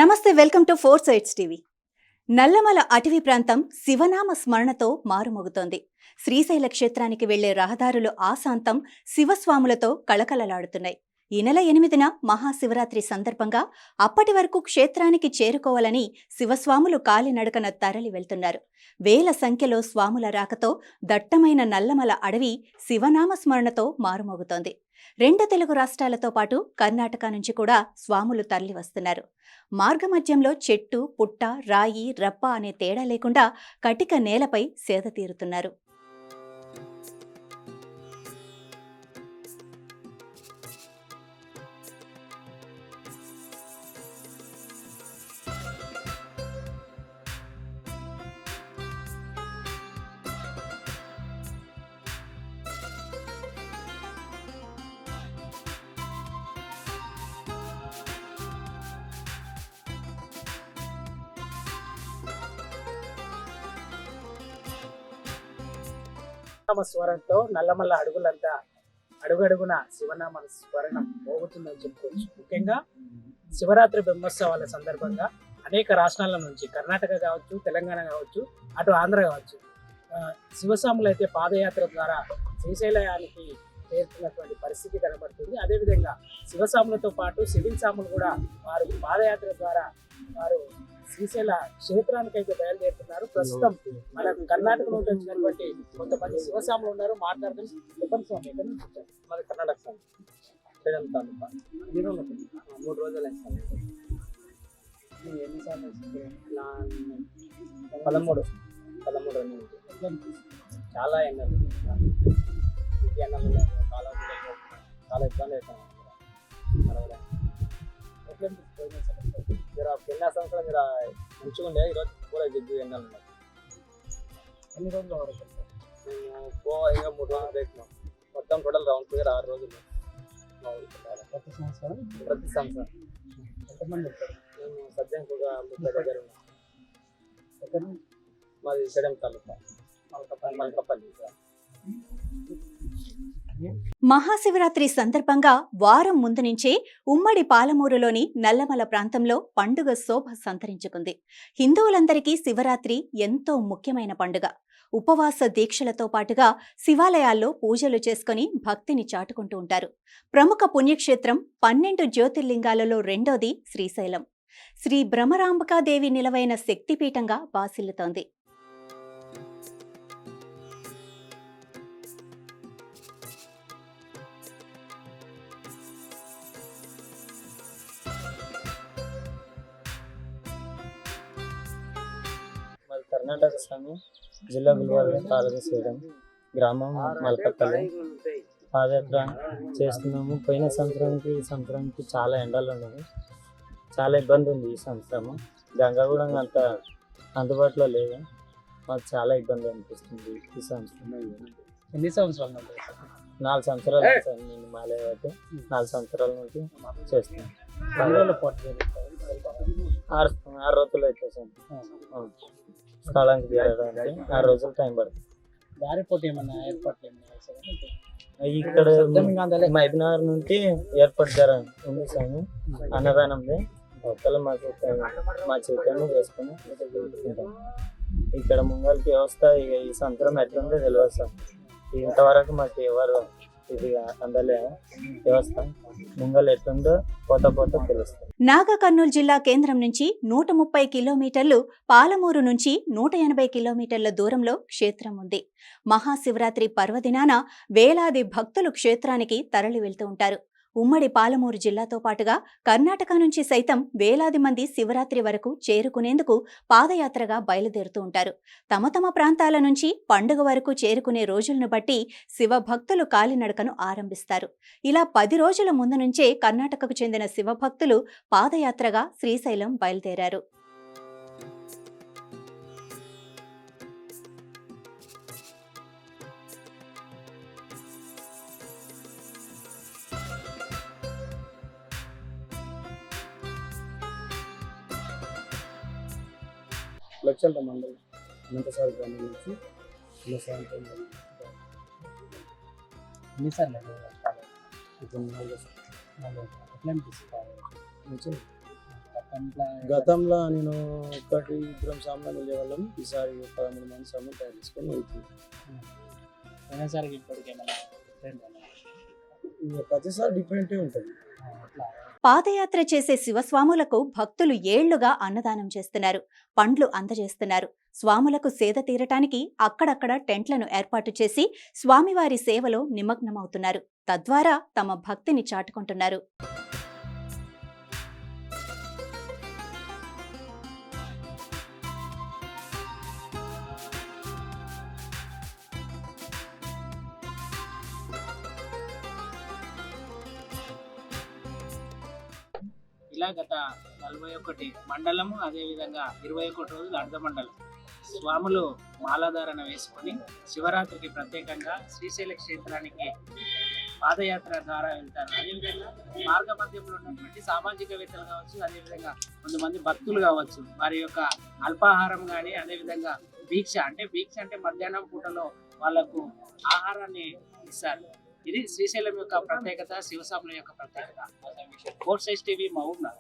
నమస్తే, welcome to four sides TV. Nallamala అటవీ ప్రాంతం శివనామ స్మరణతో మారుమోగుతోంది. శ్రీశైల క్షేత్రానికి వెళ్లే రహదారులు ఆశాంతం శివస్వాములతో కళకళలాడుతున్నాయి. ఈ నెల 8న మహాశివరాత్రి సందర్భంగా అప్పటి వరకు క్షేత్రానికి చేరుకోవాలని శివస్వాములు కాలినడకన తరలి వెళ్తున్నారు. వేల సంఖ్యలో స్వాముల రాకతో దట్టమైన నల్లమల అడవి శివనామ స్మరణతో మారుమోగుతోంది. 2 తెలుగు రాష్ట్రాలతో పాటు కర్ణాటక నుంచి కూడా స్వాములు తరలి వస్తున్నారు. మార్గమధ్యంలో చెట్టు, పుట్ట, రాయి, రప్ప అనే తేడా లేకుండా కటిక నేలపై సేద తీరుతున్నారు. స్వరంతో నల్లమల్ల అడుగులంతా అడుగడుగున శివనామ స్మరణం మోగుతుందని చెప్పుకోవచ్చు. ముఖ్యంగా శివరాత్రి బ్రహ్మోత్సవాల సందర్భంగా అనేక రాష్ట్రాల నుంచి, కర్ణాటక కావచ్చు, తెలంగాణ కావచ్చు, అటు ఆంధ్ర కావచ్చు, శివస్వాములు అయితే పాదయాత్ర ద్వారా శ్రీశైలానికి చేరుతున్నటువంటి పరిస్థితి కనబడుతుంది. అదేవిధంగా శివస్వాములతో పాటు సివిల్ స్వాములు కూడా వారు పాదయాత్ర ద్వారా వారు శ్రీశైల క్షేత్రానికి అయితే బయలుదేరుతున్నారు. ప్రస్తుతం మన కర్ణాటక నుండి వచ్చినటువంటి కొంతమంది శివస్వాములు ఉన్నారు, మాట్లాడుతూ చెప్పండి స్వామి, ఎక్కడి నుంచి వచ్చారు? మాది కర్ణాటక సార్, శ్రీరామ్ తాలూకా. 3 రోజులు అయింది సార్. ఎన్నిసార్లు 13 చాలా ఎండలు, ఎండలు చాలా ఇబ్బంది అవుతాం. కింద సంవత్సరం మీరు మంచిగా ఉండే, ఈరోజు కూడా జిగ్గు ఎండలు ఉన్నాయి. ఎన్ని రోజుల వరకు? మేము ఇంకా 3 రోజులు పెట్టినాం. మొత్తం టోటల్ రౌండ్ ఫిగర్ 6 రోజులు. ప్రతి సంవత్సరం ఎంతమంది వచ్చారు? మేము సద్యంకి ఒక 30 దగ్గర ఉన్నాం. ఎక్కడ? మాది శ్రీరామ్ తాలూకా, మల్కపల్లి. మహాశివరాత్రి సందర్భంగా వారం ముందు నుంచే ఉమ్మడి పాలమూరులోని నల్లమల ప్రాంతంలో పండుగ శోభ సంతరించుకుంది. హిందువులందరికీ శివరాత్రి ఎంతో ముఖ్యమైన పండుగ. ఉపవాస దీక్షలతో పాటుగా శివాలయాల్లో పూజలు చేసుకుని భక్తిని చాటుకుంటూ ఉంటారు. ప్రముఖ పుణ్యక్షేత్రం 12 జ్యోతిర్లింగాలలో రెండోది శ్రీశైలం. శ్రీ భ్రమరాంబికాదేవి నిలవైన శక్తిపీఠంగా బాసిల్లుతోంది. మాది కర్ణాటక స్వామి, జిల్లా గుల్బర్గా తాలూకా శ్రీరామ్, గ్రామం మల్కపల్లి. పాదయాత్ర చేస్తున్నాము. పోయిన సంవత్సరానికి ఈ సంవత్సరానికి చాలా ఎండలు ఉన్నాయి, చాలా ఇబ్బంది ఉంది. ఈ సంవత్సరము గంగా కూడా అంత అందుబాటులో లేదు. మాకు చాలా ఇబ్బంది అనిపిస్తుంది ఈ సంవత్సరం. ఎన్ని సంవత్సరాల నుండి? 4 సంవత్సరాలు సార్. నేను మాలయ అయితే 4 సంవత్సరాల నుంచి చేస్తున్నాను. 6 రోజులు అయితే సార్. స్థలానికి చేరడానికి 6 రోజులు టైం పడుతుంది. దారి పోటీ ఏమన్నా ఏర్పాట్లు ఇక్కడ మైబినార్ నుండి ఏర్పాటు ధర ఉంది సార్. అన్నదానంది ఒకవేళ మా చైతన్యం చేసుకుని ఇక్కడ ముంగల్కి వ్యవస్థ ఈ సంవత్సరం ఎట్లుందో తెలియదు సార్. ఇంతవరకు మాకు ఎవరు ఇది అందలే వ్యవస్థ. ముంగల్ ఎట్లుందో పోత తెలుస్తుంది. నాగర్ కర్నూలు జిల్లా కేంద్రం నుంచి 130 కిలోమీటర్లు, పాలమూరు నుంచి 180 కిలోమీటర్ల దూరంలో క్షేత్రం ఉంది. మహాశివరాత్రి పర్వదినాన వేలాది భక్తులు క్షేత్రానికి తరలి వెళ్తూ ఉంటారు. ఉమ్మడి పాలమూరు జిల్లాతో పాటుగా కర్ణాటక నుంచి సైతం వేలాది మంది శివరాత్రి వరకు చేరుకునేందుకు పాదయాత్రగా బయలుదేరుతూ ఉంటారు. తమ ప్రాంతాల నుంచి పండుగ వరకు చేరుకునే రోజులను బట్టి శివభక్తులు కాలినడకను ఆరంభిస్తారు. ఇలా 10 రోజుల ముందు నుంచే కర్ణాటకకు చెందిన శివభక్తులు పాదయాత్రగా శ్రీశైలం బయలుదేరారు. లక్షల మండలం అనంతసాగర్ గ్రామం నుంచి ఎన్నిసార్లు? ఇప్పుడు 4 ఎట్లా అనిపిస్తుంది? గతంలో నేను ఒక్కటి ఇద్దరం సామాన్లు వెళ్ళేవాళ్ళం. ఈసారి 13 మంది సామాన్లు తయారు చేసుకొని వెళ్తుంది. పోయినసారికి ఇప్పటికి ఏమైనా different ఉందా? ఇక ప్రతిసారి డిఫరెంటే ఉంటుంది. పాదయాత్ర చేసే శివస్వాములకు భక్తులు ఏళ్లుగా అన్నదానం చేస్తున్నారు, పండ్లు అందజేస్తున్నారు. స్వాములకు సేద తీరటానికి అక్కడక్కడ టెంట్లను ఏర్పాటు చేసి స్వామివారి సేవలో నిమగ్నమవుతున్నారు. తద్వారా తమ భక్తిని చాటుకుంటున్నారు. ఇలా గత 41 మండలము, అదేవిధంగా 21 రోజులు అర్ధ మండలం స్వాములు మాలాధారణ వేసుకొని శివరాత్రికి ప్రత్యేకంగా శ్రీశైల క్షేత్రానికి పాదయాత్ర ద్వారా వెళ్తారు. అదేవిధంగా మార్గ మధ్యంలో ఉన్నటువంటి సామాజికవేత్తలు కావచ్చు, అదేవిధంగా కొంతమంది భక్తులు కావచ్చు, వారి యొక్క అల్పాహారం కానీ, అదేవిధంగా దీక్ష అంటే మధ్యాహ్నం పూటలో వాళ్ళకు ఆహారాన్ని ఇస్తారు. ఇది శ్రీశైలం యొక్క ప్రత్యేకత, శివస్వాముల యొక్క ప్రత్యేకత. 4 సైజ్ టీవీ మా ఊరు.